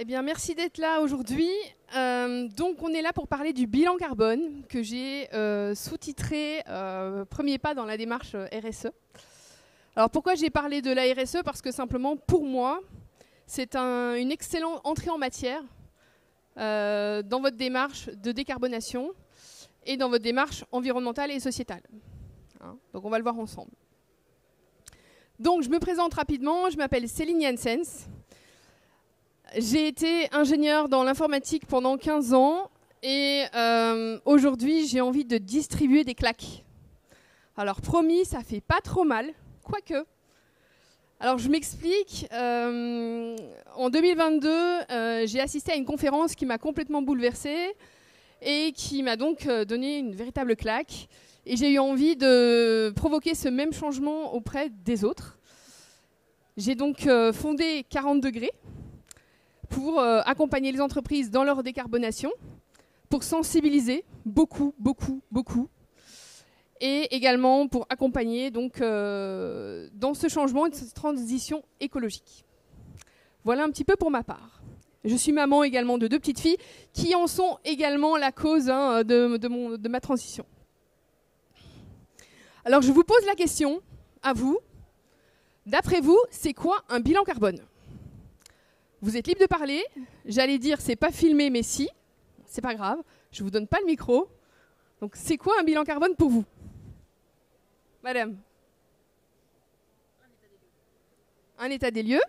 Eh bien, merci d'être là aujourd'hui. Donc, on est là pour parler du bilan carbone que j'ai sous-titré Premier pas dans la démarche RSE. Alors, pourquoi j'ai parlé de la RSE? Parce que simplement, pour moi, c'est une excellente entrée en matière dans votre démarche de décarbonation et dans votre démarche environnementale et sociétale. Donc, on va le voir ensemble. Donc, je me présente rapidement. Je m'appelle Céline Janssens. J'ai été ingénieure dans l'informatique pendant 15 ans et aujourd'hui, j'ai envie de distribuer des claques. Alors, promis, ça fait pas trop mal, quoique. Alors, je m'explique. En 2022, j'ai assisté à une conférence qui m'a complètement bouleversée et qui m'a donc donné une véritable claque. Et j'ai eu envie de provoquer ce même changement auprès des autres. J'ai donc fondé 40 degrés pour accompagner les entreprises dans leur décarbonation, pour sensibiliser beaucoup, et également pour accompagner donc, dans ce changement et cette transition écologique. Voilà un petit peu pour ma part. Je suis maman également de 2 petites filles qui en sont également la cause de ma transition. Alors je vous pose la question, à vous, d'après vous, c'est quoi un bilan carbone ? Vous êtes libre de parler. J'allais dire, c'est pas filmé, mais si. C'est pas grave. Je vous donne pas le micro. Donc, c'est quoi un bilan carbone pour vous, madame? Un état des lieux.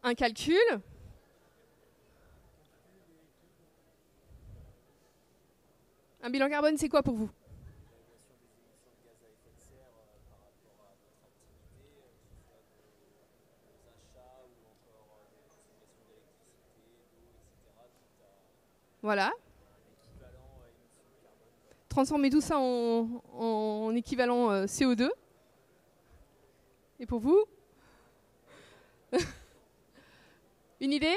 Un calcul. Un bilan carbone, c'est quoi pour vous? Voilà. Transformer tout ça en équivalent CO2. Et pour vous? Une idée?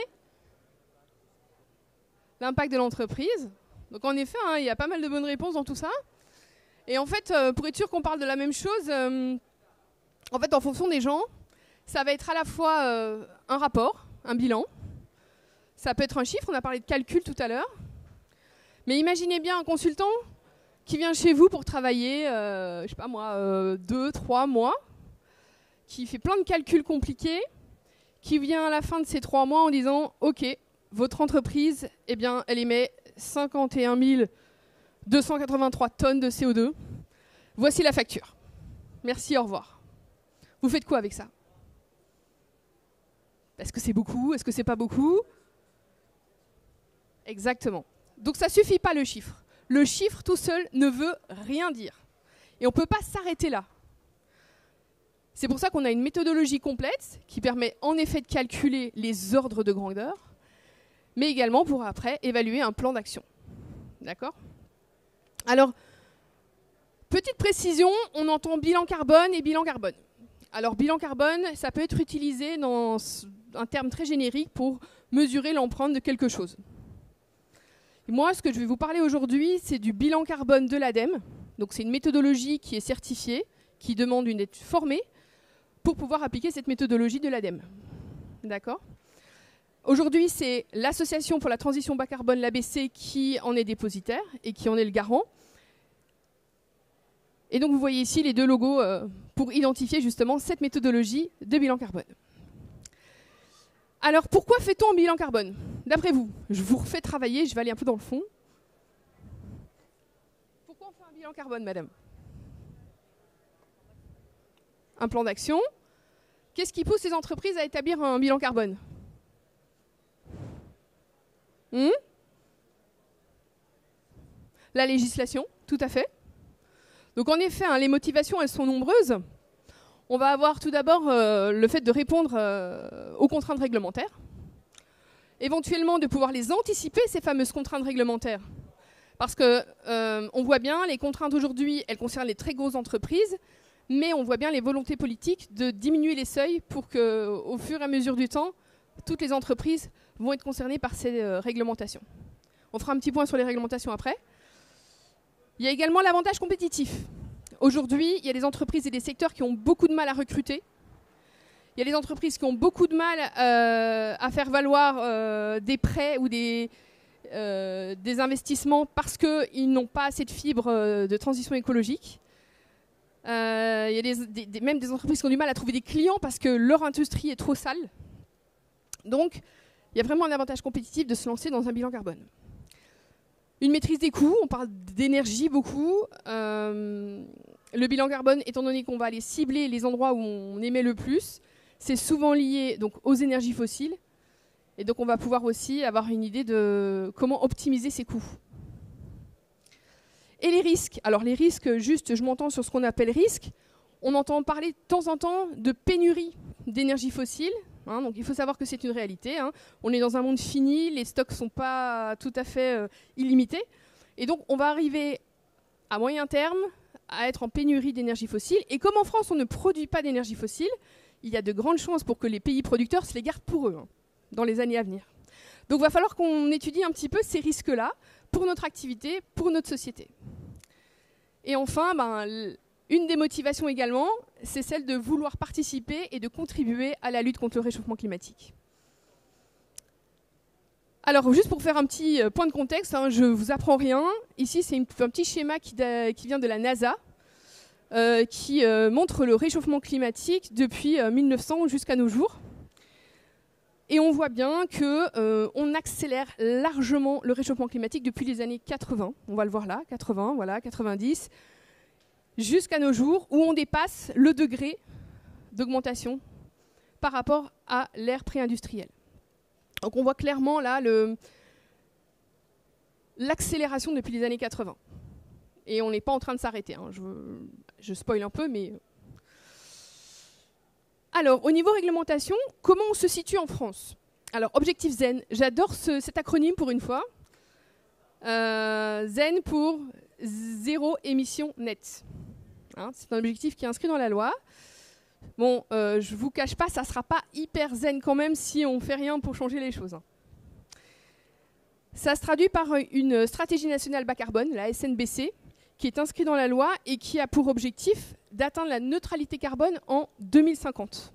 L'impact de l'entreprise. Donc en effet, il y a pas mal de bonnes réponses dans tout ça. Et en fait, pour être sûr qu'on parle de la même chose, en fait, en fonction des gens, ça va être à la fois un rapport, un bilan. Ça peut être un chiffre, on a parlé de calcul tout à l'heure. Mais imaginez bien un consultant qui vient chez vous pour travailler, je sais pas moi, 2, 3 mois, qui fait plein de calculs compliqués, qui vient à la fin de ces 3 mois en disant « Ok, votre entreprise, eh bien, elle émet 51 283 tonnes de CO2. Voici la facture. Merci, au revoir. » Vous faites quoi avec ça? Est-ce que c'est beaucoup? Est-ce que c'est pas beaucoup? Exactement. Donc ça ne suffit pas le chiffre. Le chiffre tout seul ne veut rien dire. Et on ne peut pas s'arrêter là. C'est pour ça qu'on a une méthodologie complète qui permet en effet de calculer les ordres de grandeur, mais également pour après évaluer un plan d'action. D'accord? Alors, petite précision, on entend bilan carbone et bilan carbone. Alors bilan carbone, ça peut être utilisé dans un terme très générique pour mesurer l'empreinte de quelque chose. Et moi, ce que je vais vous parler aujourd'hui, c'est du bilan carbone de l'ADEME. Donc c'est une méthodologie qui est certifiée, qui demande une étude formée pour pouvoir appliquer cette méthodologie de l'ADEME. D'accord? Aujourd'hui, c'est l'Association pour la transition bas carbone, l'ABC, qui en est dépositaire et qui en est le garant. Et donc vous voyez ici les 2 logos pour identifier justement cette méthodologie de bilan carbone. Alors, pourquoi fait-on un bilan carbone? D'après vous, je vous refais travailler, je vais aller un peu dans le fond. Pourquoi on fait un bilan carbone, madame? Un plan d'action. Qu'est-ce qui pousse les entreprises à établir un bilan carbone? La législation, tout à fait. Donc, en effet, les motivations, elles sont nombreuses. On va avoir tout d'abord le fait de répondre aux contraintes réglementaires, éventuellement de pouvoir les anticiper, ces fameuses contraintes réglementaires. Parce qu'on voit bien, les contraintes aujourd'hui, elles concernent les très grosses entreprises, mais on voit bien les volontés politiques de diminuer les seuils pour qu'au fur et à mesure du temps, toutes les entreprises vont être concernées par ces réglementations. On fera un petit point sur les réglementations après. Il y a également l'avantage compétitif. Aujourd'hui, il y a des entreprises et des secteurs qui ont beaucoup de mal à recruter. Il y a les entreprises qui ont beaucoup de mal à faire valoir des prêts ou des investissements parce qu'ils n'ont pas assez de fibres de transition écologique. Il y a même des entreprises qui ont du mal à trouver des clients parce que leur industrie est trop sale. Donc, il y a vraiment un avantage compétitif de se lancer dans un bilan carbone. Une maîtrise des coûts, on parle d'énergie beaucoup. Le bilan carbone, étant donné qu'on va aller cibler les endroits où on émet le plus, c'est souvent lié donc, aux énergies fossiles. Et donc on va pouvoir aussi avoir une idée de comment optimiser ces coûts. Et les risques. Alors les risques, juste je m'entends sur ce qu'on appelle risques. On entend parler de temps en temps de pénurie d'énergie fossile. Donc il faut savoir que c'est une réalité. On est dans un monde fini, les stocks ne sont pas tout à fait illimités. Et donc on va arriver à moyen terme à être en pénurie d'énergie fossile. Et comme en France on ne produit pas d'énergie fossile, il y a de grandes chances pour que les pays producteurs se les gardent pour eux dans les années à venir. Donc il va falloir qu'on étudie un petit peu ces risques-là pour notre activité, pour notre société. Et enfin, une des motivations également, c'est celle de vouloir participer et de contribuer à la lutte contre le réchauffement climatique. Alors, juste pour faire un petit point de contexte, je ne vous apprends rien. Ici, c'est un petit schéma qui vient de la NASA, qui montre le réchauffement climatique depuis 1900 jusqu'à nos jours. Et on voit bien qu'on accélère largement le réchauffement climatique depuis les années 80. On va le voir là, 80, voilà, 90, jusqu'à nos jours où on dépasse le degré d'augmentation par rapport à l'ère pré-industrielle. Donc on voit clairement là l'accélération depuis les années 80. Et on n'est pas en train de s'arrêter. Je spoil un peu, mais... Alors, au niveau réglementation, comment on se situe en France? Alors, Objectif ZEN, j'adore cet acronyme pour une fois. ZEN pour zéro émission nette. C'est un objectif qui est inscrit dans la loi. Bon, je ne vous cache pas, ça ne sera pas hyper zen quand même si on ne fait rien pour changer les choses. Ça se traduit par une stratégie nationale bas carbone, la SNBC, qui est inscrite dans la loi et qui a pour objectif d'atteindre la neutralité carbone en 2050.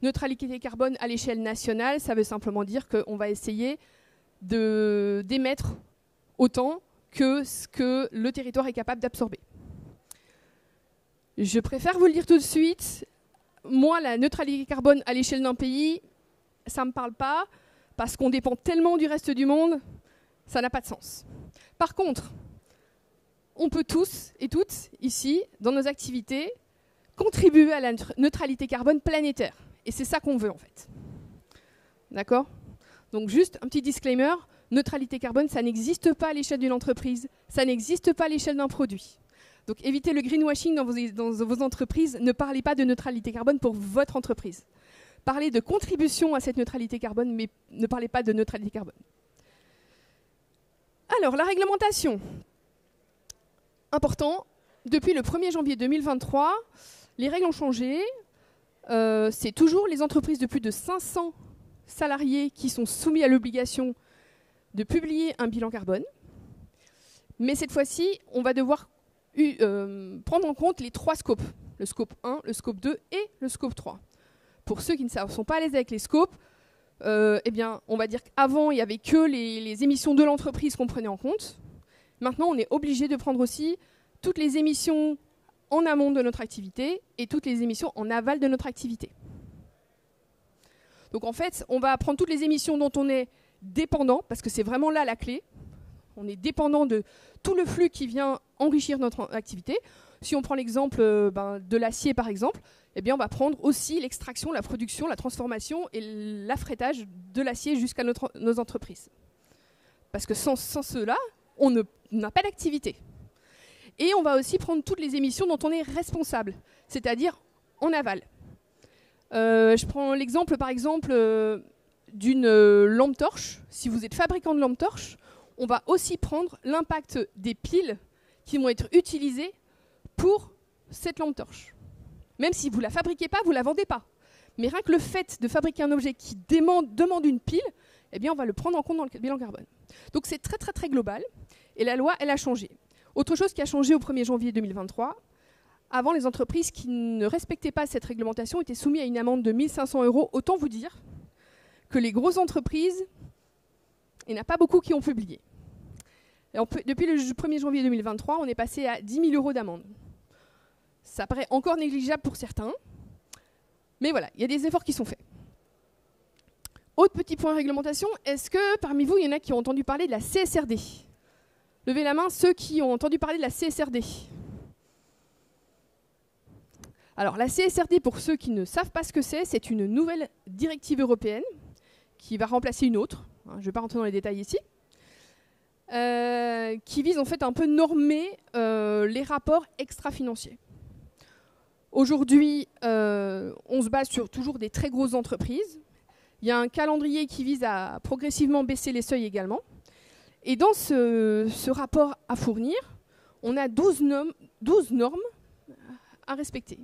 Neutralité carbone à l'échelle nationale, ça veut simplement dire qu'on va essayer d'émettre autant que ce que le territoire est capable d'absorber. Je préfère vous le dire tout de suite, moi la neutralité carbone à l'échelle d'un pays, ça ne me parle pas, parce qu'on dépend tellement du reste du monde, ça n'a pas de sens. Par contre, on peut tous et toutes, ici, dans nos activités, contribuer à la neutralité carbone planétaire. Et c'est ça qu'on veut, en fait. D'accord? Donc juste un petit disclaimer, neutralité carbone, ça n'existe pas à l'échelle d'une entreprise, ça n'existe pas à l'échelle d'un produit. Donc évitez le greenwashing dans vos entreprises, ne parlez pas de neutralité carbone pour votre entreprise. Parlez de contribution à cette neutralité carbone, mais ne parlez pas de neutralité carbone. Alors, la réglementation. Important, depuis le 1er janvier 2023, les règles ont changé. C'est toujours les entreprises de plus de 500 salariés qui sont soumis à l'obligation de publier un bilan carbone. Mais cette fois-ci, on va devoir prendre en compte les 3 scopes. Le scope 1, le scope 2 et le scope 3. Pour ceux qui ne sont pas à l'aise avec les scopes, eh bien, on va dire qu'avant, il n'y avait que les émissions de l'entreprise qu'on prenait en compte. Maintenant, on est obligé de prendre aussi toutes les émissions en amont de notre activité et toutes les émissions en aval de notre activité. Donc en fait, on va prendre toutes les émissions dont on est dépendant, parce que c'est vraiment là la clé. On est dépendant de tout le flux qui vient enrichir notre activité. Si on prend l'exemple de l'acier, par exemple, eh bien, on va prendre aussi l'extraction, la production, la transformation et l'affrétage de l'acier jusqu'à nos entreprises. Parce que sans cela, on n'a pas d'activité. Et on va aussi prendre toutes les émissions dont on est responsable, c'est-à-dire en aval. Je prends l'exemple, par exemple, d'une lampe torche. Si vous êtes fabricant de lampe torche, on va aussi prendre l'impact des piles qui vont être utilisées pour cette lampe torche. Même si vous ne la fabriquez pas, vous ne la vendez pas. Mais rien que le fait de fabriquer un objet qui demande une pile, eh bien, on va le prendre en compte dans le bilan carbone. Donc c'est très très très global et la loi, elle a changé. Autre chose qui a changé au 1er janvier 2023, Avant, les entreprises qui ne respectaient pas cette réglementation étaient soumises à une amende de 1 500 €. Autant vous dire que les grosses entreprises, il n'y en a pas beaucoup qui ont publié. Et depuis le 1er janvier 2023, on est passé à 10 000 € d'amende. Ça paraît encore négligeable pour certains, mais voilà, il y a des efforts qui sont faits. Autre petit point réglementation, est-ce que parmi vous, il y en a qui ont entendu parler de la CSRD? Levez la main ceux qui ont entendu parler de la CSRD. Alors la CSRD, pour ceux qui ne savent pas ce que c'est une nouvelle directive européenne qui va remplacer une autre, je ne vais pas rentrer dans les détails ici, qui vise en fait un peu normer les rapports extra-financiers. Aujourd'hui, on se base sur toujours des très grosses entreprises. Il y a un calendrier qui vise à progressivement baisser les seuils également. Et dans ce rapport à fournir, on a 12 normes à respecter.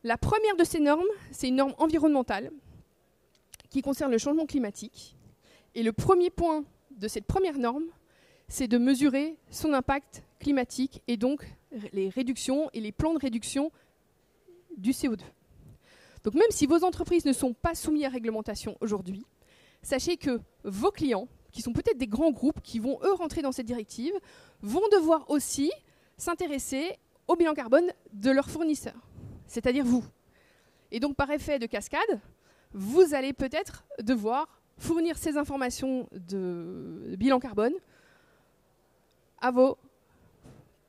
La première de ces normes, c'est une norme environnementale qui concerne le changement climatique. Et le premier point de cette première norme, c'est de mesurer son impact climatique et donc les réductions et les plans de réduction du CO2. Donc même si vos entreprises ne sont pas soumises à réglementation aujourd'hui, sachez que vos clients, qui sont peut-être des grands groupes qui vont eux rentrer dans cette directive, vont devoir aussi s'intéresser au bilan carbone de leurs fournisseurs, c'est-à-dire vous. Et donc par effet de cascade, vous allez peut-être devoir fournir ces informations de bilan carbone à vos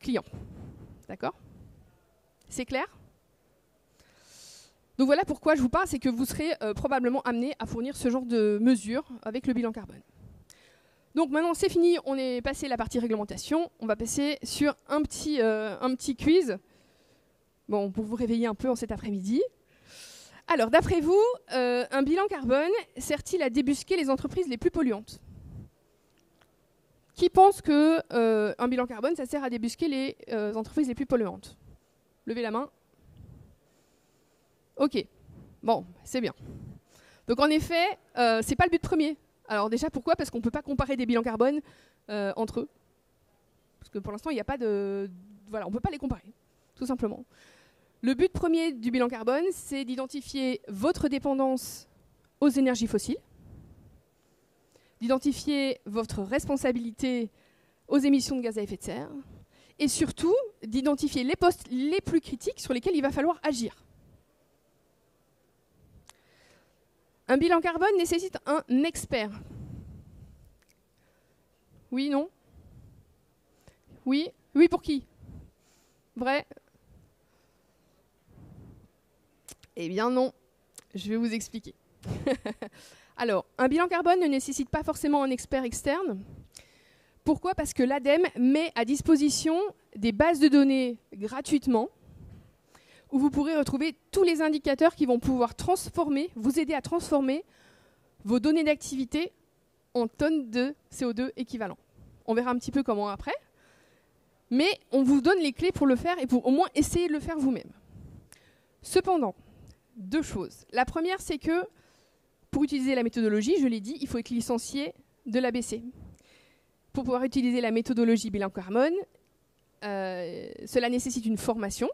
clients. D'accord? C'est clair? Donc voilà pourquoi je vous parle, c'est que vous serez probablement amené à fournir ce genre de mesures avec le bilan carbone. Donc maintenant c'est fini, on est passé la partie réglementation, on va passer sur un petit quiz, bon, pour vous réveiller un peu en cet après-midi. Alors d'après vous, un bilan carbone sert-il à débusquer les entreprises les plus polluantes? Qui pense qu'un bilan carbone, ça sert à débusquer les entreprises les plus polluantes? Levez la main. Ok, bon, c'est bien. Donc en effet, c'est pas le but premier. Alors déjà, pourquoi? Parce qu'on ne peut pas comparer des bilans carbone entre eux. Parce que pour l'instant, il n'y a pas de... Voilà, on ne peut pas les comparer, tout simplement. Le but premier du bilan carbone, c'est d'identifier votre dépendance aux énergies fossiles, d'identifier votre responsabilité aux émissions de gaz à effet de serre, et surtout d'identifier les postes les plus critiques sur lesquels il va falloir agir. Un bilan carbone nécessite un expert. Oui, non? Oui? Oui, pour qui? Vrai? Eh bien non, je vais vous expliquer. Alors, un bilan carbone ne nécessite pas forcément un expert externe. Pourquoi? Parce que l'ADEME met à disposition des bases de données gratuitement où vous pourrez retrouver tous les indicateurs qui vont pouvoir vous aider à transformer vos données d'activité en tonnes de CO2 équivalent. On verra un petit peu comment après, mais on vous donne les clés pour le faire et pour au moins essayer de le faire vous-même. Cependant, deux choses. La première, c'est que pour utiliser la méthodologie, je l'ai dit, il faut être licencié de l'ABC. Pour pouvoir utiliser la méthodologie bilan carbone, cela nécessite une formation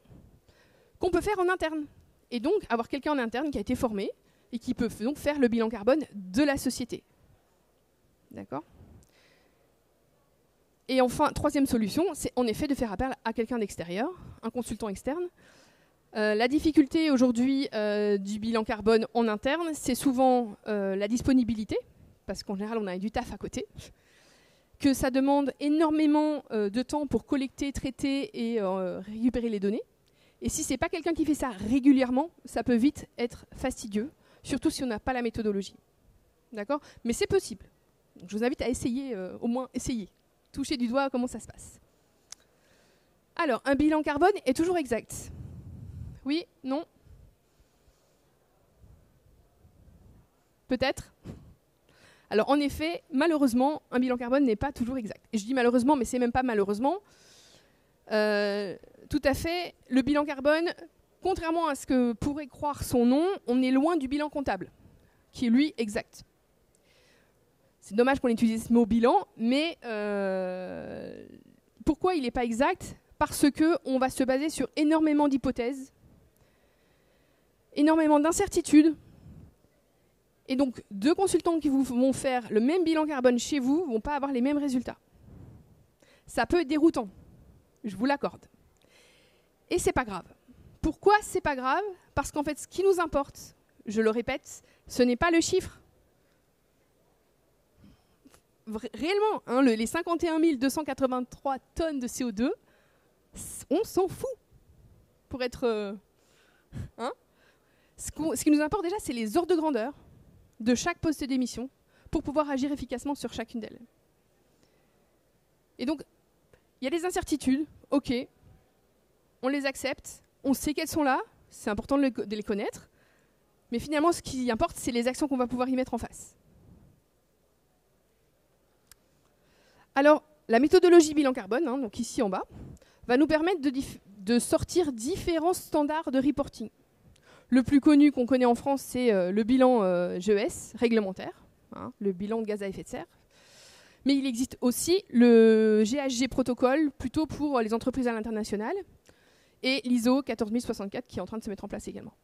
qu'on peut faire en interne. Et donc, avoir quelqu'un en interne qui a été formé et qui peut donc faire le bilan carbone de la société. D'accord? Et enfin, troisième solution, c'est en effet de faire appel à quelqu'un d'extérieur, un consultant externe. La difficulté aujourd'hui du bilan carbone en interne, c'est souvent la disponibilité, parce qu'en général, on a du taf à côté, que ça demande énormément de temps pour collecter, traiter et récupérer les données. Et si ce n'est pas quelqu'un qui fait ça régulièrement, ça peut vite être fastidieux, surtout si on n'a pas la méthodologie. D'accord? Mais c'est possible. Donc, je vous invite à essayer, au moins essayer. Toucher du doigt comment ça se passe. Alors, un bilan carbone est toujours exact. Oui? Non? Peut-être? Alors, en effet, malheureusement, un bilan carbone n'est pas toujours exact. Et je dis malheureusement, mais c'est même pas malheureusement. Tout à fait, le bilan carbone, contrairement à ce que pourrait croire son nom, on est loin du bilan comptable, qui est lui exact. C'est dommage qu'on utilise ce mot bilan, mais pourquoi il n'est pas exact? parce qu'on va se baser sur énormément d'hypothèses, énormément d'incertitudes. Et donc, 2 consultants qui vous vont faire le même bilan carbone chez vous ne vont pas avoir les mêmes résultats. Ça peut être déroutant, je vous l'accorde. Et c'est pas grave. Pourquoi c'est pas grave? Parce qu'en fait, ce qui nous importe, je le répète, ce n'est pas le chiffre. Réellement, hein, les 51 283 tonnes de CO2, on s'en fout. Pour être... Ce qui nous importe déjà, c'est les ordres de grandeur de chaque poste d'émission pour pouvoir agir efficacement sur chacune d'elles. Et donc, il y a des incertitudes, ok, on les accepte, on sait qu'elles sont là, c'est important de les connaître, mais finalement, ce qui importe, c'est les actions qu'on va pouvoir y mettre en face. Alors, la méthodologie bilan carbone, hein, donc ici en bas, va nous permettre de sortir différents standards de reporting. Le plus connu qu'on connaît en France, c'est le bilan GES réglementaire, hein, le bilan de gaz à effet de serre. Mais il existe aussi le GHG protocole, plutôt pour les entreprises à l'international, et l'ISO 14064 qui est en train de se mettre en place également.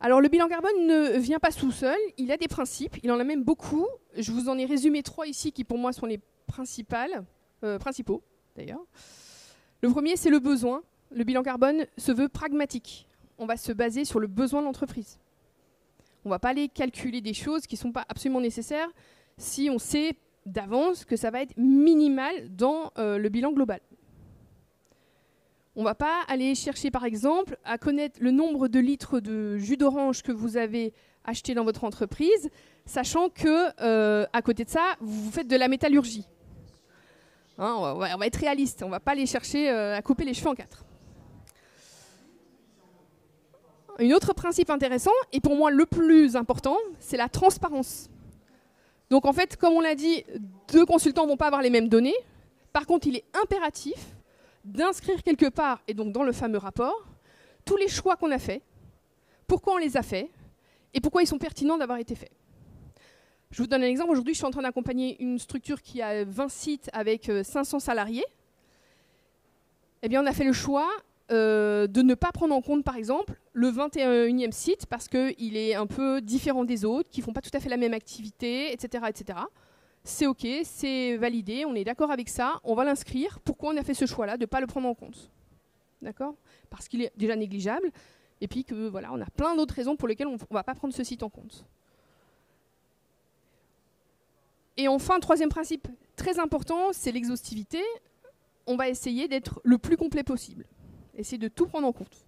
Alors le bilan carbone ne vient pas tout seul, il a des principes, il en a même beaucoup. Je vous en ai résumé 3 ici qui pour moi sont les principaux d'ailleurs. Le premier, c'est le besoin. Le bilan carbone se veut pragmatique. On va se baser sur le besoin de l'entreprise. On ne va pas aller calculer des choses qui ne sont pas absolument nécessaires si on sait d'avance que ça va être minimal dans le bilan global. On ne va pas aller chercher, par exemple, à connaître le nombre de litres de jus d'orange que vous avez acheté dans votre entreprise, sachant que, à côté de ça, vous faites de la métallurgie. Hein, on va être réaliste, on ne va pas aller chercher à couper les cheveux en 4. Un autre principe intéressant, et pour moi le plus important, c'est la transparence. Donc en fait, comme on l'a dit, 2 consultants ne vont pas avoir les mêmes données. Par contre, il est impératif d'inscrire quelque part, et donc dans le fameux rapport, tous les choix qu'on a faits, pourquoi on les a faits, et pourquoi ils sont pertinents d'avoir été faits. Je vous donne un exemple. Aujourd'hui, je suis en train d'accompagner une structure qui a 20 sites avec 500 salariés. Eh bien, on a fait le choix de ne pas prendre en compte, par exemple, le 21e site parce qu'il est un peu différent des autres, qui ne font pas tout à fait la même activité, etc. etc. C'est OK, c'est validé, on est d'accord avec ça, on va l'inscrire. Pourquoi on a fait ce choix-là de ne pas le prendre en compte? D'accord? Parce qu'il est déjà négligeable, et puis que voilà, on a plein d'autres raisons pour lesquelles on ne va pas prendre ce site en compte. Et enfin, 3e principe très important, c'est l'exhaustivité. On va essayer d'être le plus complet possible. Essayer de tout prendre en compte.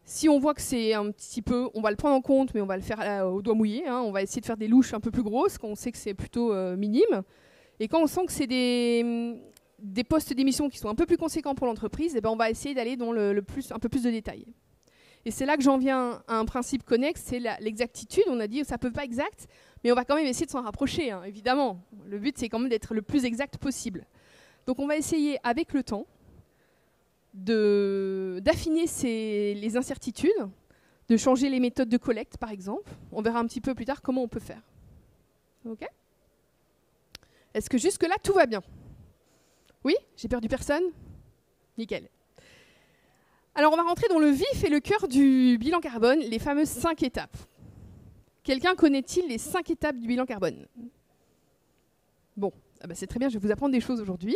Si on voit que c'est un petit peu, on va le prendre en compte, mais on va le faire au doigt mouillé. Hein, on va essayer de faire des louches un peu plus grosses, quand on sait que c'est plutôt minime. Et quand on sent que c'est des postes d'émission qui sont un peu plus conséquents pour l'entreprise, eh ben on va essayer d'aller dans un peu plus de détails. Et c'est là que j'en viens à un principe connexe, c'est l'exactitude. On a dit que ça ne peut pas être exact, mais on va quand même essayer de s'en rapprocher, hein, évidemment. Le but, c'est quand même d'être le plus exact possible. Donc on va essayer, avec le temps, d'affiner les incertitudes, de changer les méthodes de collecte, par exemple. On verra un petit peu plus tard comment on peut faire. OK ? Est-ce que jusque-là, tout va bien? Oui? J'ai perdu personne? Nickel. Alors, on va rentrer dans le vif et le cœur du bilan carbone, les fameuses 5 étapes. Quelqu'un connaît-il les 5 étapes du bilan carbone? Bon, c'est très bien, je vais vous apprendre des choses aujourd'hui.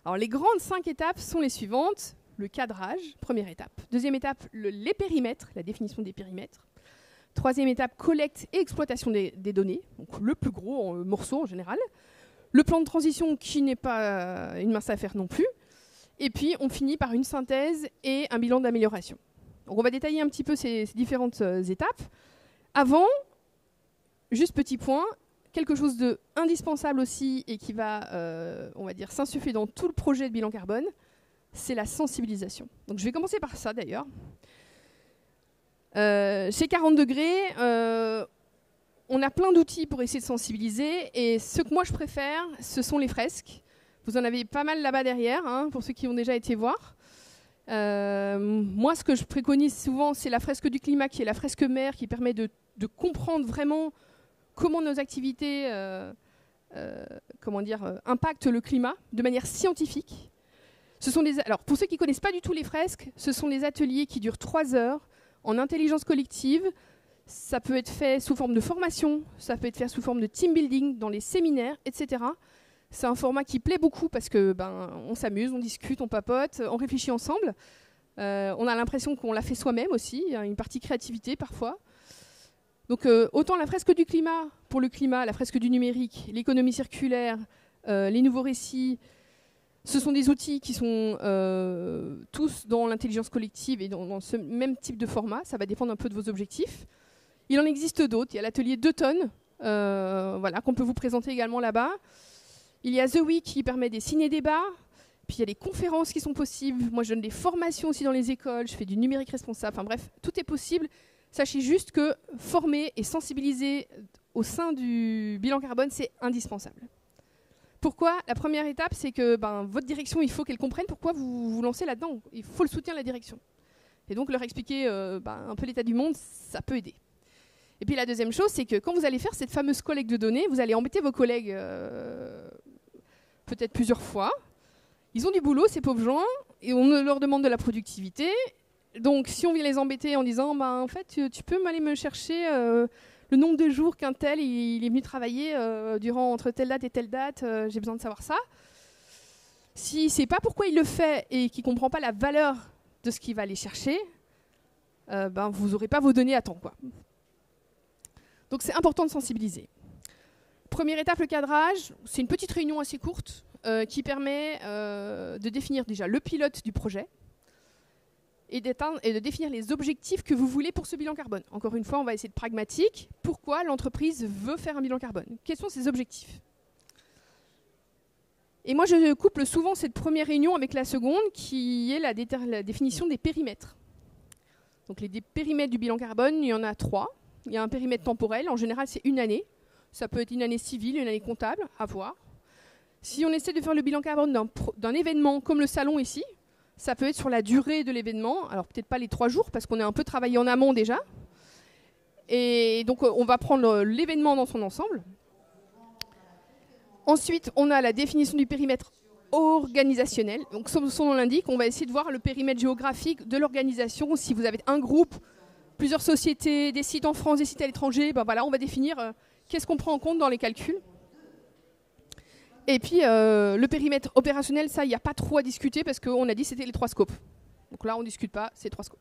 Alors, les grandes 5 étapes sont les suivantes. Le cadrage, première étape. 2e étape, les périmètres, la définition des périmètres. 3e étape, collecte et exploitation des données, donc le plus gros morceau en général. Le plan de transition qui n'est pas une mince affaire non plus. Et puis, on finit par une synthèse et un bilan d'amélioration. Donc, on va détailler un petit peu ces différentes étapes. Avant, juste petit point, quelque chose d'indispensable aussi et qui va, on va dire, s'insuffler dans tout le projet de bilan carbone, c'est la sensibilisation. Donc, je vais commencer par ça d'ailleurs. Chez 40 degrés, on a plein d'outils pour essayer de sensibiliser et ce que moi je préfère, ce sont les fresques. Vous en avez pas mal là-bas derrière, hein, pour ceux qui ont déjà été voir. Moi, ce que je préconise souvent, c'est la fresque du climat, qui est la fresque mère, qui permet de comprendre vraiment comment nos activités impactent le climat de manière scientifique. Alors, pour ceux qui ne connaissent pas du tout les fresques, ce sont des ateliers qui durent 3 heures en intelligence collective. Ça peut être fait sous forme de formation, ça peut être fait sous forme de team building, dans les séminaires, etc. C'est un format qui plaît beaucoup parce que on s'amuse, on discute, on papote, on réfléchit ensemble. On a l'impression qu'on l'a fait soi-même aussi, il y a une partie créativité parfois. Donc autant la fresque du climat, pour le climat, la fresque du numérique, l'économie circulaire, les nouveaux récits, ce sont des outils qui sont tous dans l'intelligence collective et dans ce même type de format. Ça va dépendre un peu de vos objectifs. Il en existe d'autres. Il y a l'atelier 2 tonnes, qu'on peut vous présenter également là-bas. Il y a The Week qui permet des ciné-débats. Puis il y a des conférences qui sont possibles. Moi, je donne des formations aussi dans les écoles. Je fais du numérique responsable. Enfin bref, tout est possible. Sachez juste que former et sensibiliser au sein du bilan carbone, c'est indispensable. Pourquoi ? La première étape, c'est que votre direction, il faut qu'elle comprenne pourquoi vous vous lancez là-dedans. Il faut le soutien de la direction. Et donc leur expliquer un peu l'état du monde, ça peut aider. Et puis la deuxième chose, c'est que quand vous allez faire cette fameuse collecte de données, vous allez embêter vos collègues peut-être plusieurs fois. Ils ont du boulot, ces pauvres gens, et on leur demande de la productivité. Donc si on vient les embêter en disant en fait, tu peux aller me chercher le nombre de jours qu'un tel il est venu travailler entre telle date et telle date, j'ai besoin de savoir ça. Si c'est pas pourquoi il le fait et qu'il comprend pas la valeur de ce qu'il va aller chercher, vous n'aurez pas vos données à temps, quoi. Donc c'est important de sensibiliser. Première étape, le cadrage. C'est une petite réunion assez courte qui permet de définir déjà le pilote du projet et de définir les objectifs que vous voulez pour ce bilan carbone. Encore une fois, on va essayer de pragmatique. Pourquoi l'entreprise veut faire un bilan carbone ? Quels sont ses objectifs ? Et moi, je couple souvent cette première réunion avec la seconde, qui est la définition des périmètres. Donc les périmètres du bilan carbone, il y en a 3. Il y a un périmètre temporel, en général c'est une année. Ça peut être une année civile, une année comptable, à voir. Si on essaie de faire le bilan carbone d'un événement comme le salon ici, ça peut être sur la durée de l'événement. Alors peut-être pas les 3 jours, parce qu'on a un peu travaillé en amont déjà. Et donc on va prendre l'événement dans son ensemble. Ensuite, on a la définition du périmètre organisationnel. Donc comme son nom l'indique, on va essayer de voir le périmètre géographique de l'organisation. Si vous avez un groupe, plusieurs sociétés, des sites en France, des sites à l'étranger, on va définir qu'est-ce qu'on prend en compte dans les calculs. Et puis le périmètre opérationnel, ça, il n'y a pas trop à discuter parce qu'on a dit que c'était les 3 scopes. Donc là, on ne discute pas, c'est 3 scopes.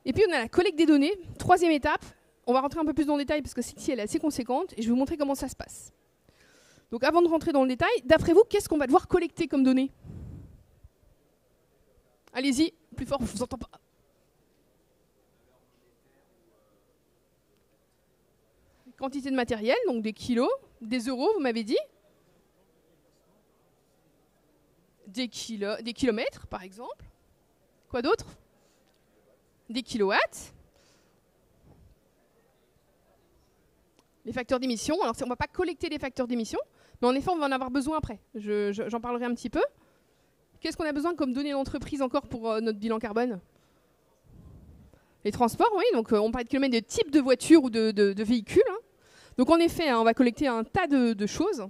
Et puis on a la collecte des données, 3e étape. On va rentrer un peu plus dans le détail parce que celle-ci, elle est assez conséquente et je vais vous montrer comment ça se passe. Donc avant de rentrer dans le détail, d'après vous, qu'est-ce qu'on va devoir collecter comme données ? Allez-y, plus fort, je ne vous entends pas. Quantité de matériel, donc des kilos, des euros, vous m'avez dit. Des kilomètres, par exemple. Quoi d'autre ? Des kilowatts. Les facteurs d'émission. Alors, on ne va pas collecter les facteurs d'émission, mais en effet, on va en avoir besoin après. J'en parlerai un petit peu. Qu'est-ce qu'on a besoin comme données d'entreprise encore pour notre bilan carbone ? Les transports, oui. Donc, on parle de kilomètres, de type de voiture ou de véhicule. Hein. Donc, en effet, on va collecter un tas de choses.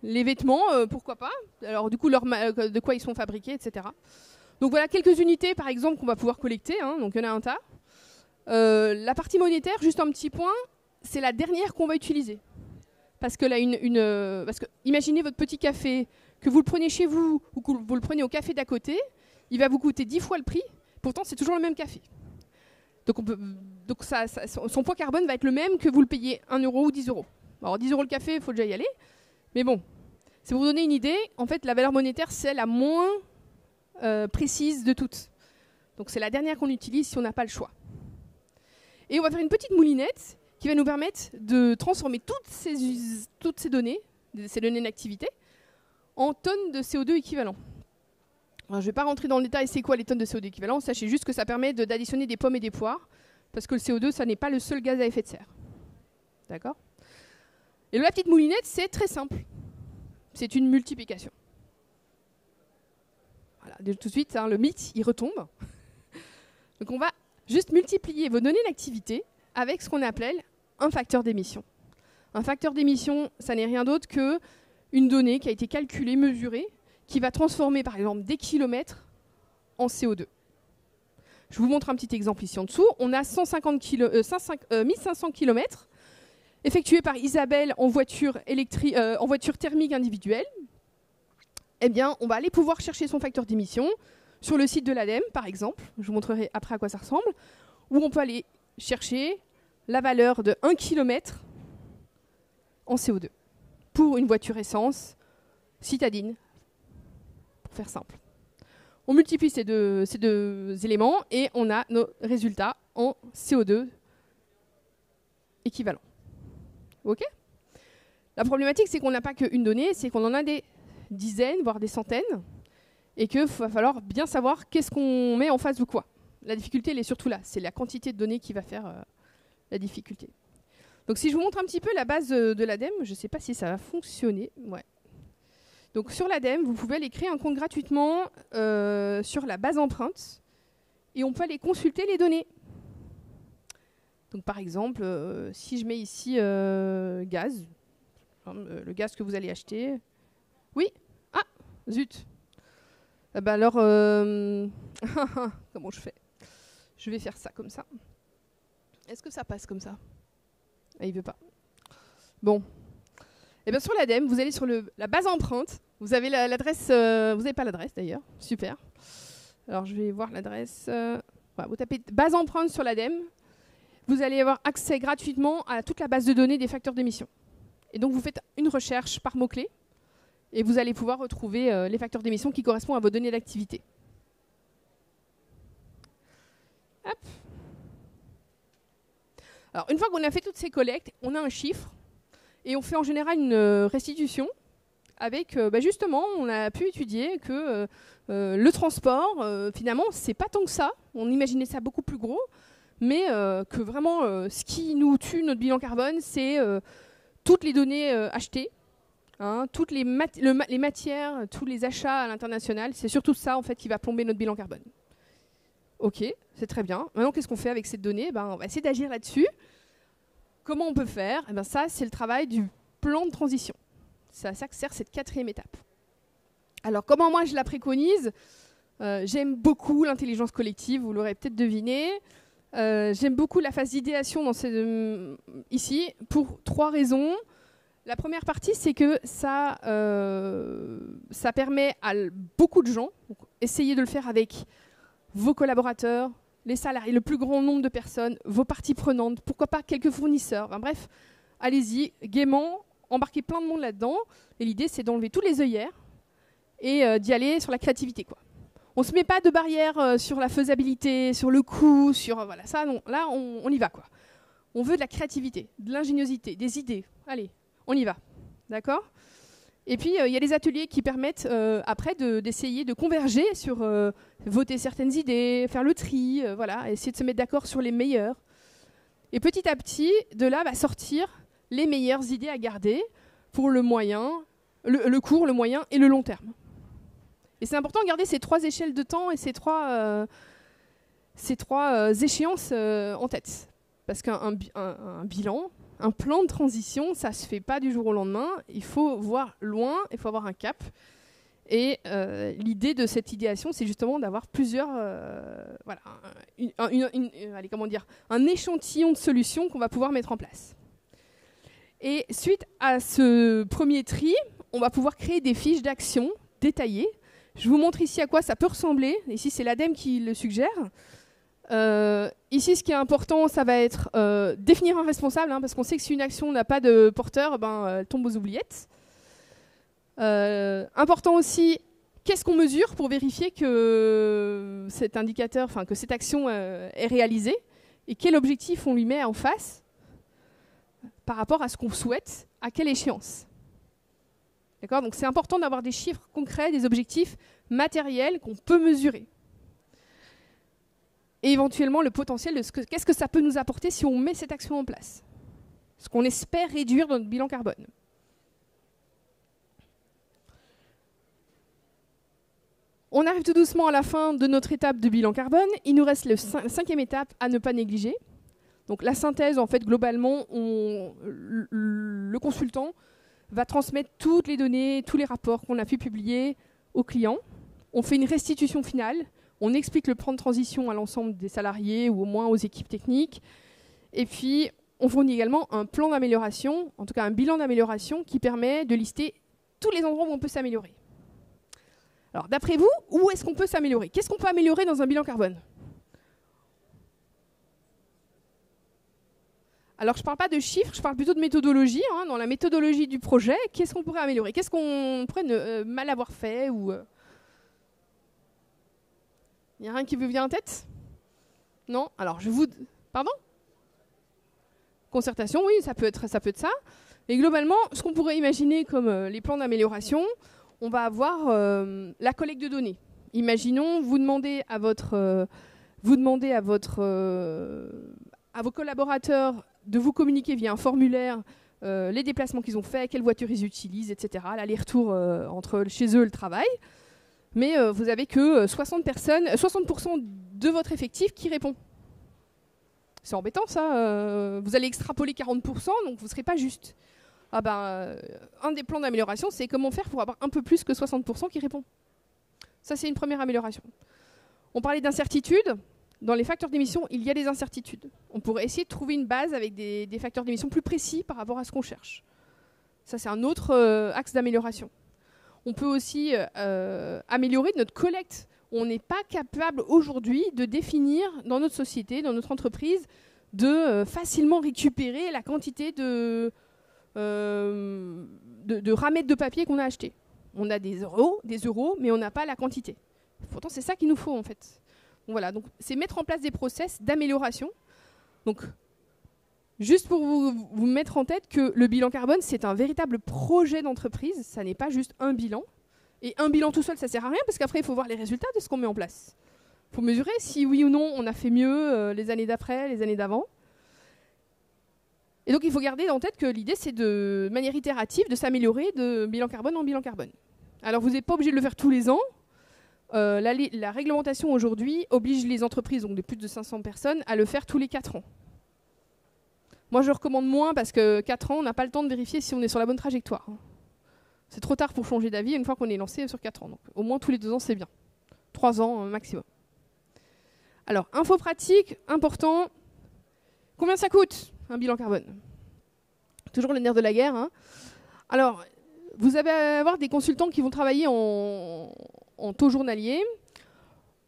Les vêtements, pourquoi pas. Alors, du coup, de quoi ils sont fabriqués, etc. Donc, voilà quelques unités, par exemple, qu'on va pouvoir collecter. Hein. Donc, il y en a un tas. La partie monétaire, juste un petit point, c'est la dernière qu'on va utiliser. Parce que là, imaginez votre petit café, que vous le preniez chez vous ou que vous le prenez au café d'à côté, il va vous coûter 10 fois le prix, pourtant c'est toujours le même café. Donc son poids carbone va être le même que vous le payez 1 euro ou 10 euros. Alors 10 euros le café, il faut déjà y aller. Mais bon, c'est pour vous donner une idée, en fait la valeur monétaire c'est la moins précise de toutes. Donc c'est la dernière qu'on utilise si on n'a pas le choix. Et on va faire une petite moulinette qui va nous permettre de transformer toutes ces données d'activité, en tonnes de CO2 équivalent. Alors, je ne vais pas rentrer dans le détail c'est quoi les tonnes de CO2 équivalent, sachez juste que ça permet d'additionner des pommes et des poires, parce que le CO2, ça n'est pas le seul gaz à effet de serre. D'accord ? Et la petite moulinette, c'est très simple. C'est une multiplication. Voilà, tout de suite, le mythe, il retombe. Donc on va juste multiplier vos données d'activité avec ce qu'on appelle un facteur d'émission. Un facteur d'émission, ça n'est rien d'autre qu'une donnée qui a été calculée, mesurée, qui va transformer par exemple des kilomètres en CO2. Je vous montre un petit exemple ici en dessous. On a 1500 km effectués par Isabelle en voiture thermique individuelle. Eh bien, on va aller pouvoir chercher son facteur d'émission sur le site de l'ADEME, par exemple. Je vous montrerai après à quoi ça ressemble. Où on peut aller chercher la valeur de 1 km en CO2 pour une voiture essence citadine, pour faire simple. On multiplie ces deux éléments et on a nos résultats en CO2 équivalent. OK ? La problématique, c'est qu'on n'a pas qu'une donnée, c'est qu'on en a des dizaines, voire des centaines, et qu'il va falloir bien savoir qu'est-ce qu'on met en face de quoi. La difficulté, elle est surtout là. C'est la quantité de données qui va faire la difficulté. Donc si je vous montre un petit peu la base de l'ADEME, je ne sais pas si ça va fonctionner. Ouais. Donc sur l'ADEME, vous pouvez aller créer un compte gratuitement sur la base empreinte et on peut aller consulter les données. Donc par exemple, si je mets ici gaz, le gaz que vous allez acheter. Oui. Ah, zut. Bah alors, comment je fais ? Je vais faire ça comme ça. Est-ce que ça passe comme ça ? Ah, il ne veut pas. Bon. Et bien sur l'ADEME, vous allez sur la base empreinte. Vous avez l'adresse. Vous n'avez pas l'adresse d'ailleurs. Super. Alors je vais voir l'adresse. Voilà, vous tapez base empreinte sur l'ADEME. Vous allez avoir accès gratuitement à toute la base de données des facteurs d'émission. Et donc vous faites une recherche par mots-clés. Et vous allez pouvoir retrouver les facteurs d'émission qui correspondent à vos données d'activité. Hop. Alors, une fois qu'on a fait toutes ces collectes, on a un chiffre et on fait en général une restitution avec, justement, on a pu étudier que le transport, finalement, c'est pas tant que ça. On imaginait ça beaucoup plus gros, mais que vraiment, ce qui nous tue notre bilan carbone, c'est toutes les données achetées, hein, toutes les matières, tous les achats à l'international. C'est surtout ça, en fait, qui va plomber notre bilan carbone. Ok, c'est très bien. Maintenant, qu'est-ce qu'on fait avec cette donnée ? On va essayer d'agir là-dessus. Comment on peut faire ? Ça, c'est le travail du plan de transition. C'est à ça que sert cette 4e étape. Alors, comment moi je la préconise ? J'aime beaucoup l'intelligence collective, vous l'aurez peut-être deviné. J'aime beaucoup la phase d'idéation ici, pour 3 raisons. La première partie, c'est que ça permet à beaucoup de gens, donc essayez de le faire avec vos collaborateurs, les salariés, le plus grand nombre de personnes, vos parties prenantes, pourquoi pas quelques fournisseurs. Bref, allez-y, gaiement, embarquez plein de monde là-dedans. Et l'idée, c'est d'enlever tous les œillères et d'y aller sur la créativité, quoi. On ne se met pas de barrière sur la faisabilité, sur le coût, sur voilà ça. Non, là, on y va, quoi. On veut de la créativité, de l'ingéniosité, des idées. Allez, on y va, d'accord ? Et puis, il y a des ateliers qui permettent après d'essayer de converger sur voter certaines idées, faire le tri, voilà, essayer de se mettre d'accord sur les meilleures. Et petit à petit, de là va sortir les meilleures idées à garder pour le moyen, le court, le moyen et le long terme. Et c'est important de garder ces 3 échelles de temps et ces trois échéances en tête. Parce qu'un bilan, un plan de transition, ça ne se fait pas du jour au lendemain. Il faut voir loin, il faut avoir un cap. Et l'idée de cette idéation, c'est justement d'avoir plusieurs, un échantillon de solutions qu'on va pouvoir mettre en place. Et suite à ce premier tri, on va pouvoir créer des fiches d'action détaillées. Je vous montre ici à quoi ça peut ressembler. Ici, c'est l'ADEME qui le suggère. Ici, ce qui est important, ça va être définir un responsable, parce qu'on sait que si une action n'a pas de porteur, elle tombe aux oubliettes. Important aussi, qu'est-ce qu'on mesure pour vérifier que cet indicateur, que cette action est réalisée, et quel objectif on lui met en face par rapport à ce qu'on souhaite, à quelle échéance. D'accord ? Donc c'est important d'avoir des chiffres concrets, des objectifs matériels qu'on peut mesurer. Et éventuellement le potentiel de qu'est-ce que ça peut nous apporter si on met cette action en place. Ce qu'on espère réduire dans notre bilan carbone. On arrive tout doucement à la fin de notre étape de bilan carbone. Il nous reste la 5e étape à ne pas négliger. Donc la synthèse, en fait, globalement, le consultant va transmettre toutes les données, tous les rapports qu'on a pu publier au client. On fait une restitution finale, on explique le plan de transition à l'ensemble des salariés ou au moins aux équipes techniques. Et puis, on fournit également un plan d'amélioration, en tout cas un bilan d'amélioration qui permet de lister tous les endroits où on peut s'améliorer. Alors, d'après vous, où est-ce qu'on peut s'améliorer? Qu'est-ce qu'on peut améliorer dans un bilan carbone? Alors, je ne parle pas de chiffres, je parle plutôt de méthodologie. Dans la méthodologie du projet, qu'est-ce qu'on pourrait améliorer? Qu'est-ce qu'on pourrait mal avoir fait ou Il n'y a rien qui vous vient en tête? Non? Alors, je vous... Pardon? Concertation, oui, ça peut être ça. Et globalement, ce qu'on pourrait imaginer comme les plans d'amélioration, on va avoir la collecte de données. Imaginons, vous demandez à vos collaborateurs de vous communiquer via un formulaire les déplacements qu'ils ont faits, quelles voitures ils utilisent, etc. L'aller-retour entre chez eux et le travail. Mais vous n'avez que 60% de votre effectif qui répond. C'est embêtant ça, vous allez extrapoler 40%, donc vous ne serez pas juste. Un des plans d'amélioration, c'est comment faire pour avoir un peu plus que 60% qui répond. Ça, c'est une première amélioration. On parlait d'incertitude. Dans les facteurs d'émission, il y a des incertitudes. On pourrait essayer de trouver une base avec des facteurs d'émission plus précis par rapport à ce qu'on cherche. Ça, c'est un autre axe d'amélioration. On peut aussi améliorer notre collecte. On n'est pas capable aujourd'hui de définir dans notre société, dans notre entreprise, de facilement récupérer la quantité de ramettes de papier qu'on a acheté. On a des euros, mais on n'a pas la quantité. Pourtant, c'est ça qu'il nous faut en fait. Donc, voilà, donc c'est mettre en place des process d'amélioration. Donc, juste pour vous mettre en tête que le bilan carbone, c'est un véritable projet d'entreprise. Ça n'est pas juste un bilan. Et un bilan tout seul, ça ne sert à rien, parce qu'après, il faut voir les résultats de ce qu'on met en place. Il faut mesurer si oui ou non on a fait mieux les années d'après, les années d'avant. Et donc, il faut garder en tête que l'idée, c'est de manière itérative de s'améliorer de bilan carbone en bilan carbone. Alors, vous n'êtes pas obligé de le faire tous les ans. La réglementation aujourd'hui oblige les entreprises, donc de plus de 500 personnes, à le faire tous les 4 ans. Moi, je recommande moins parce que 4 ans, on n'a pas le temps de vérifier si on est sur la bonne trajectoire. C'est trop tard pour changer d'avis une fois qu'on est lancé sur 4 ans. Donc, au moins tous les 2 ans, c'est bien. 3 ans maximum. Alors, info pratique, important. Combien ça coûte un bilan carbone? Toujours le nerf de la guerre. Alors, vous allez avoir des consultants qui vont travailler en taux journalier.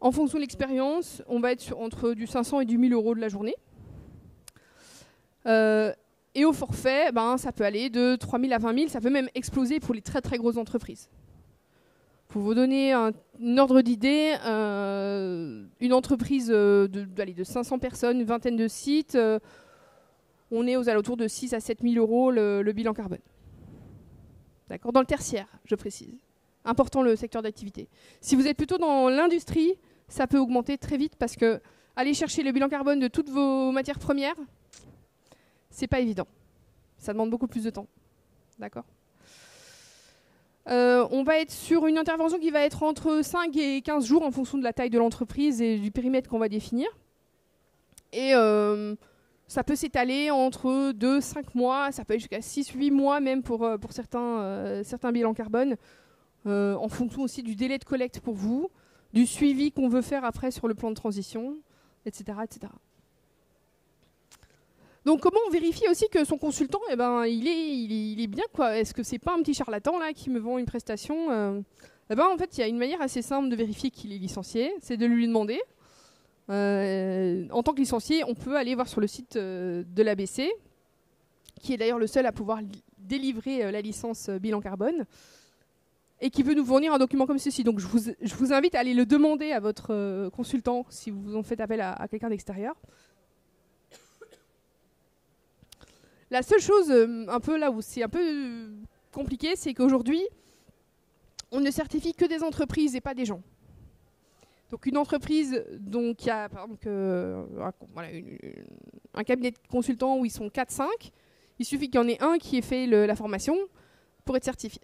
En fonction de l'expérience, on va être entre du 500 et du 1000 euros de la journée. Et au forfait, ça peut aller de 3 000 à 20 000, ça peut même exploser pour les très très grosses entreprises. Pour vous donner un ordre d'idée, une entreprise de 500 personnes, une vingtaine de sites, on est aux alentours de 6 à 7 000 euros le bilan carbone. D'accord ? Dans le tertiaire, je précise. Important le secteur d'activité. Si vous êtes plutôt dans l'industrie, ça peut augmenter très vite parce que aller chercher le bilan carbone de toutes vos matières premières, c'est pas évident. Ça demande beaucoup plus de temps. D'accord ? On va être sur une intervention qui va être entre 5 et 15 jours en fonction de la taille de l'entreprise et du périmètre qu'on va définir. Et ça peut s'étaler entre 2-5 mois, ça peut aller jusqu'à 6-8 mois même pour certains bilans carbone, en fonction aussi du délai de collecte pour vous, du suivi qu'on veut faire après sur le plan de transition, etc. etc. Donc comment on vérifie aussi que son consultant, il est bien, quoi. Est-ce que c'est pas un petit charlatan là qui me vend une prestation En fait, il y a une manière assez simple de vérifier qu'il est licencié, c'est de lui demander. En tant que licencié, on peut aller voir sur le site de l'ABC, qui est d'ailleurs le seul à pouvoir délivrer la licence bilan carbone, et qui peut nous fournir un document comme ceci. Donc je vous invite à aller le demander à votre consultant si vous en faites appel à quelqu'un d'extérieur. La seule chose, un peu là où c'est un peu compliqué, c'est qu'aujourd'hui, on ne certifie que des entreprises et pas des gens. Donc une entreprise qui a par exemple, un cabinet de consultants où ils sont 4-5, il suffit qu'il y en ait un qui ait fait la formation pour être certifié.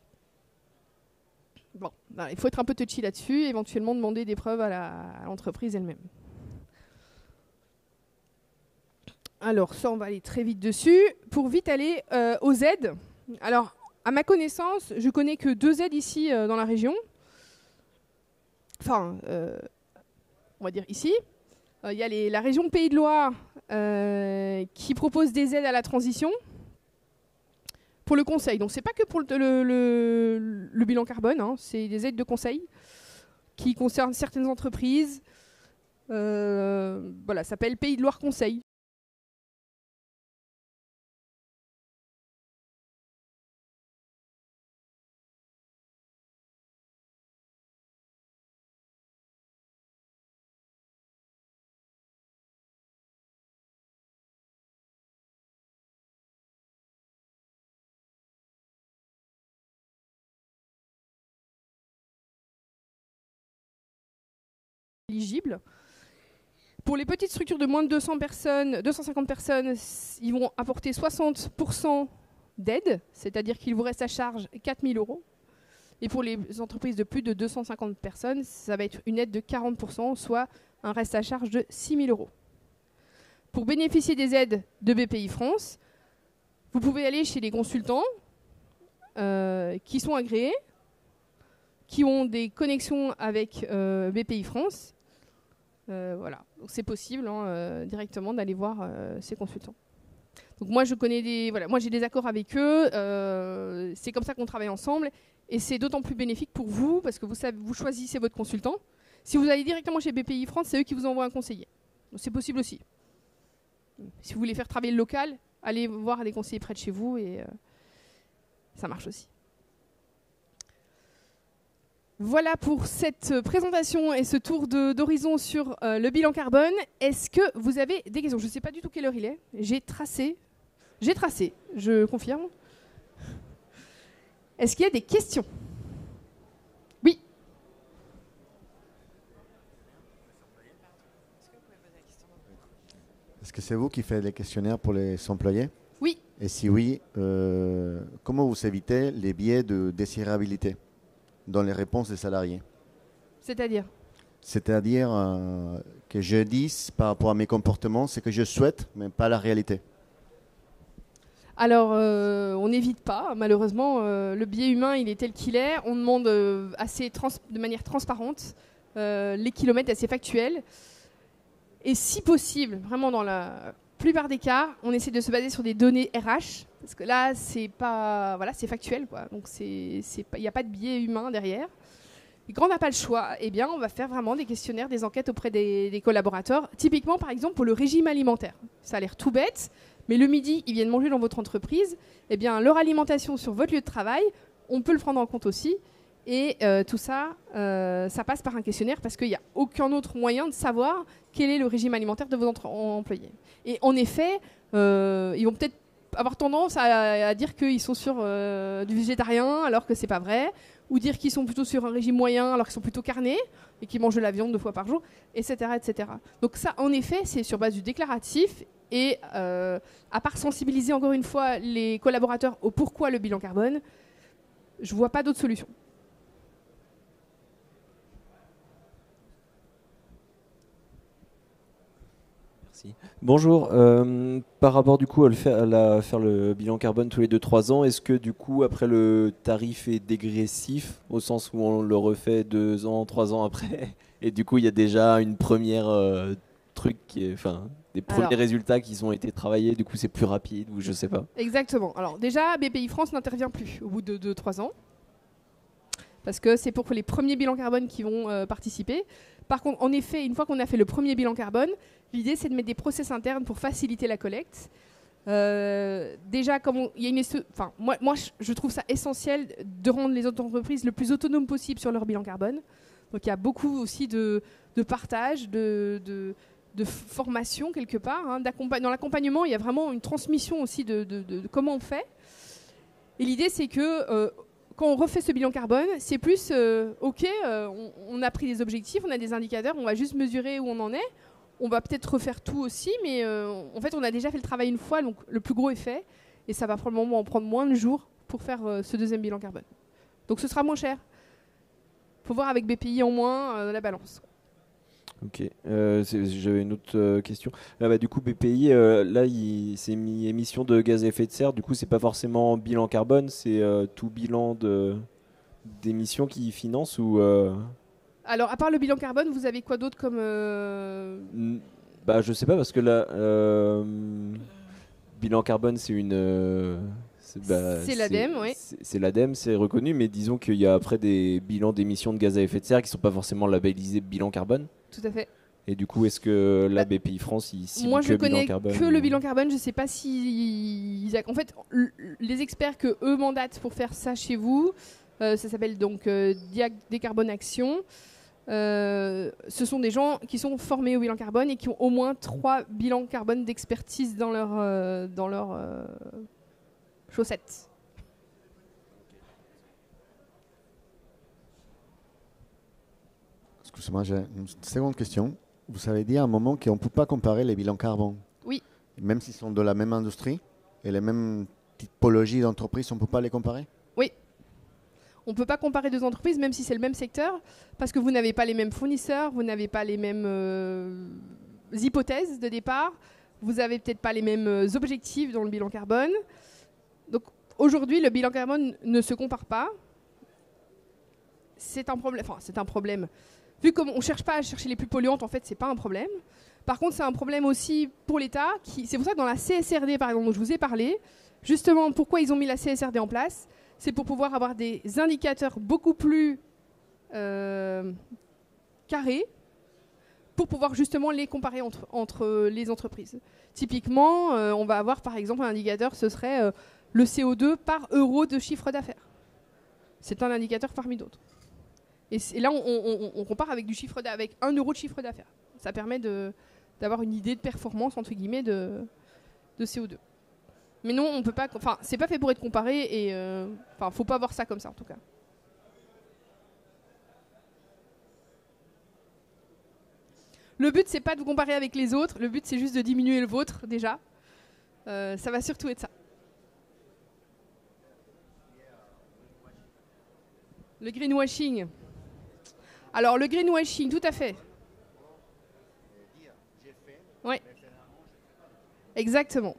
Bon, il faut être un peu touchy là-dessus, éventuellement demander des preuves à l'entreprise elle-même. Alors ça, on va aller très vite dessus. Pour vite aller aux aides. Alors, à ma connaissance, je connais que 2 aides ici dans la région. Enfin, on va dire ici. Il y a la région Pays de Loire qui propose des aides à la transition pour le conseil. Donc, ce n'est pas que pour le bilan carbone, hein, c'est des aides de conseil qui concernent certaines entreprises. Voilà, ça s'appelle Pays de Loire Conseil. Éligible. Pour les petites structures de moins de 200 personnes, 250 personnes, ils vont apporter 60% d'aide, c'est-à-dire qu'il vous reste à charge 4 000 €. Et pour les entreprises de plus de 250 personnes, ça va être une aide de 40%, soit un reste à charge de 6 000 €. Pour bénéficier des aides de BPI France, vous pouvez aller chez les consultants qui sont agréés, qui ont des connexions avec BPI France. Voilà, donc c'est possible directement d'aller voir ces consultants. Donc moi je connais moi j'ai des accords avec eux, c'est comme ça qu'on travaille ensemble et c'est d'autant plus bénéfique pour vous parce que vous choisissez votre consultant. Si vous allez directement chez BPI France, c'est eux qui vous envoient un conseiller. Donc c'est possible aussi. Si vous voulez faire travailler le local, allez voir des conseillers près de chez vous et ça marche aussi. Voilà pour cette présentation et ce tour d'horizon sur le bilan carbone. Est-ce que vous avez des questions? Je ne sais pas du tout quelle heure il est. J'ai tracé, je confirme. Est-ce qu'il y a des questions? Oui. Est-ce que c'est vous qui faites les questionnaires pour les employés? Oui. Et si oui, comment vous évitez les biais de désirabilité dans les réponses des salariés? C'est-à-dire que je dise par rapport à mes comportements ce que je souhaite, mais pas la réalité. Alors, on n'évite pas, malheureusement. Le biais humain, il est tel qu'il est. On demande de manière transparente les kilomètres assez factuels. Et si possible, vraiment dans la plupart des cas, on essaie de se baser sur des données RH. Parce que là, c'est pas, voilà, c'est factuel, quoi. Donc, il n'y a pas de biais humain derrière. Et quand on n'a pas le choix, eh bien, on va faire vraiment des questionnaires, des enquêtes auprès des collaborateurs. Typiquement, par exemple, pour le régime alimentaire. Ça a l'air tout bête, mais le midi, ils viennent manger dans votre entreprise. Eh bien, leur alimentation sur votre lieu de travail, on peut le prendre en compte aussi. Et tout ça, ça passe par un questionnaire parce qu'il n'y a aucun autre moyen de savoir quel est le régime alimentaire de vos employés. Et en effet, ils vont peut-être avoir tendance à dire qu'ils sont sur du végétarien alors que c'est pas vrai, ou dire qu'ils sont plutôt sur un régime moyen alors qu'ils sont plutôt carnés et qu'ils mangent de la viande 2 fois par jour, etc., etc. Donc ça, en effet, c'est sur base du déclaratif et à part sensibiliser encore une fois les collaborateurs au pourquoi le bilan carbone, je vois pas d'autre solution. Bonjour, par rapport du coup à faire le bilan carbone tous les 2-3 ans, est-ce que du coup après le tarif est dégressif au sens où on le refait 2 ans, 3 ans après et du coup il y a déjà une première des premiers résultats qui ont été travaillés, du coup c'est plus rapide ou je sais pas. Exactement. Alors déjà BPI France n'intervient plus au bout de 2-3 ans parce que c'est pour les premiers bilans carbone qui vont participer. Par contre, en effet, une fois qu'on a fait le premier bilan carbone, l'idée c'est de mettre des process internes pour faciliter la collecte. Déjà, moi, je trouve ça essentiel de rendre les autres entreprises le plus autonomes possible sur leur bilan carbone. Donc il y a beaucoup aussi de partage, de formation quelque part. Hein, dans l'accompagnement, il y a vraiment une transmission aussi de comment on fait. Et l'idée c'est que quand on refait ce bilan carbone, c'est plus on a pris des objectifs, on a des indicateurs, on va juste mesurer où on en est. On va peut-être refaire tout aussi, mais en fait, on a déjà fait le travail une fois, donc le plus gros est fait. Et ça va probablement en prendre moins de jours pour faire ce deuxième bilan carbone. Donc ce sera moins cher. Il faut voir avec BPI en moins la balance. Ok. J'avais une autre question. Là, du coup, BPI, là, c'est une émission de gaz à effet de serre. Du coup, c'est pas forcément bilan carbone, c'est tout bilan d'émissions qui finance ou. Alors, à part le bilan carbone, vous avez quoi d'autre comme... Je sais pas parce que là, bilan carbone, c'est une. C'est l'ADEME, oui. C'est l'ADEME, c'est reconnu, mais disons qu'il y a après des bilans d'émissions de gaz à effet de serre qui sont pas forcément labellisés bilan carbone. Tout à fait. Et du coup, est-ce que la BPI France, il cible moi, je que bilan connais carbone que le bilan carbone. Je sais pas si... En fait, les experts que eux mandatent pour faire ça chez vous, ça s'appelle donc Décarbonation. Ce sont des gens qui sont formés au bilan carbone et qui ont au moins 3 bilans carbone d'expertise dans leur chaussettes. Excusez-moi, j'ai une seconde question. Vous avez dit à un moment qu'on ne peut pas comparer les bilans carbone. Oui. Même s'ils sont de la même industrie et les mêmes typologies d'entreprises, on ne peut pas les comparer? Oui. On ne peut pas comparer deux entreprises, même si c'est le même secteur, parce que vous n'avez pas les mêmes fournisseurs, vous n'avez pas les mêmes hypothèses de départ, vous n'avez peut-être pas les mêmes objectifs dans le bilan carbone. Donc aujourd'hui, le bilan carbone ne se compare pas. C'est un problème. Enfin, c'est un problème. Vu qu'on ne cherche pas à chercher les plus polluantes, en fait, ce n'est pas un problème. Par contre, c'est un problème aussi pour l'État. C'est pour ça que dans la CSRD, par exemple, dont je vous ai parlé, justement, pourquoi ils ont mis la CSRD en place, c'est pour pouvoir avoir des indicateurs beaucoup plus carrés pour pouvoir justement les comparer entre les entreprises. Typiquement, on va avoir par exemple un indicateur, ce serait le CO2 par euro de chiffre d'affaires. C'est un indicateur parmi d'autres. Et là, on compare avec avec 1 euro de chiffre d'affaires. Ça permet d'avoir une idée de performance, entre guillemets, de CO2. Mais non, on peut pas. Enfin, c'est pas fait pour être comparé et faut pas voir ça comme ça en tout cas. Le but c'est pas de vous comparer avec les autres. Le but c'est juste de diminuer le vôtre déjà. Ça va surtout être ça. Le greenwashing. Alors le greenwashing, tout à fait. Oui. Exactement.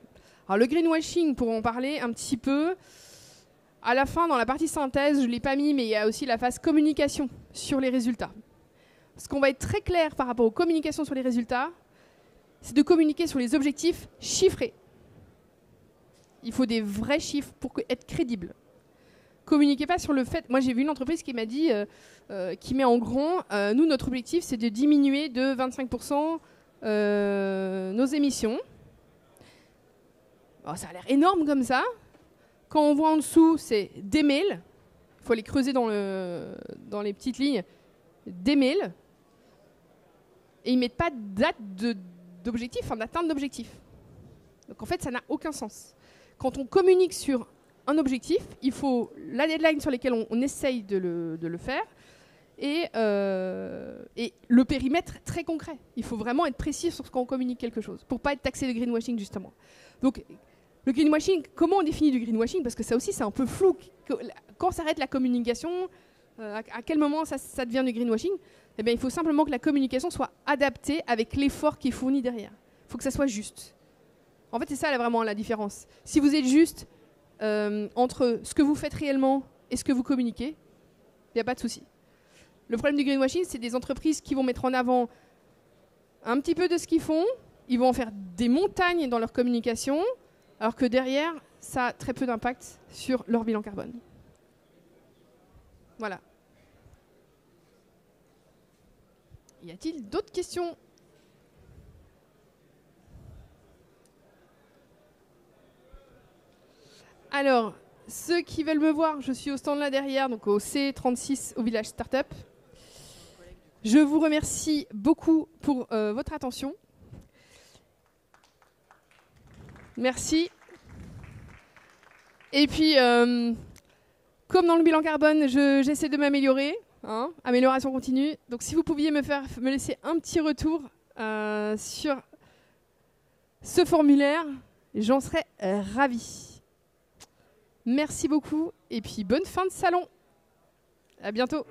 Alors le greenwashing, pour en parler un petit peu, à la fin, dans la partie synthèse, je ne l'ai pas mis, mais il y a aussi la phase communication sur les résultats. Ce qu'on va être très clair par rapport aux communications sur les résultats, c'est de communiquer sur les objectifs chiffrés. Il faut des vrais chiffres pour être crédible. Communiquez pas sur le fait... Moi, j'ai vu une entreprise qui m'a dit, qui met en grand, nous, notre objectif, c'est de diminuer de 25% nos émissions. Alors, ça a l'air énorme comme ça. Quand on voit en dessous, c'est des mails. Il faut les creuser dans les petites lignes. Des mails. Et ils ne mettent pas de date d'objectif, d'atteinte d'objectif. Donc en fait, ça n'a aucun sens. Quand on communique sur un objectif, il faut la deadline sur laquelle on essaye de le faire et le périmètre très concret. Il faut vraiment être précis sur ce qu'on communique quelque chose pour ne pas être taxé de greenwashing justement. Donc le greenwashing, comment on définit du greenwashing? Parce que ça aussi c'est un peu flou. Quand s'arrête la communication, à quel moment ça devient du greenwashing? Eh bien, il faut simplement que la communication soit adaptée avec l'effort qui est fourni derrière. Il faut que ça soit juste. En fait, c'est ça vraiment la différence. Si vous êtes juste entre ce que vous faites réellement et ce que vous communiquez, il n'y a pas de souci. Le problème du greenwashing, c'est des entreprises qui vont mettre en avant un petit peu de ce qu'ils font, ils vont en faire des montagnes dans leur communication, alors que derrière, ça a très peu d'impact sur leur bilan carbone. Voilà. Y a-t-il d'autres questions ? Alors, ceux qui veulent me voir, je suis au stand là derrière, donc au C36 au village Startup. Je vous remercie beaucoup pour votre attention. Merci. Et puis, comme dans le bilan carbone, j'essaie de m'améliorer. Amélioration continue. Donc si vous pouviez me laisser un petit retour sur ce formulaire, j'en serais ravie. Merci beaucoup et puis bonne fin de salon. À bientôt.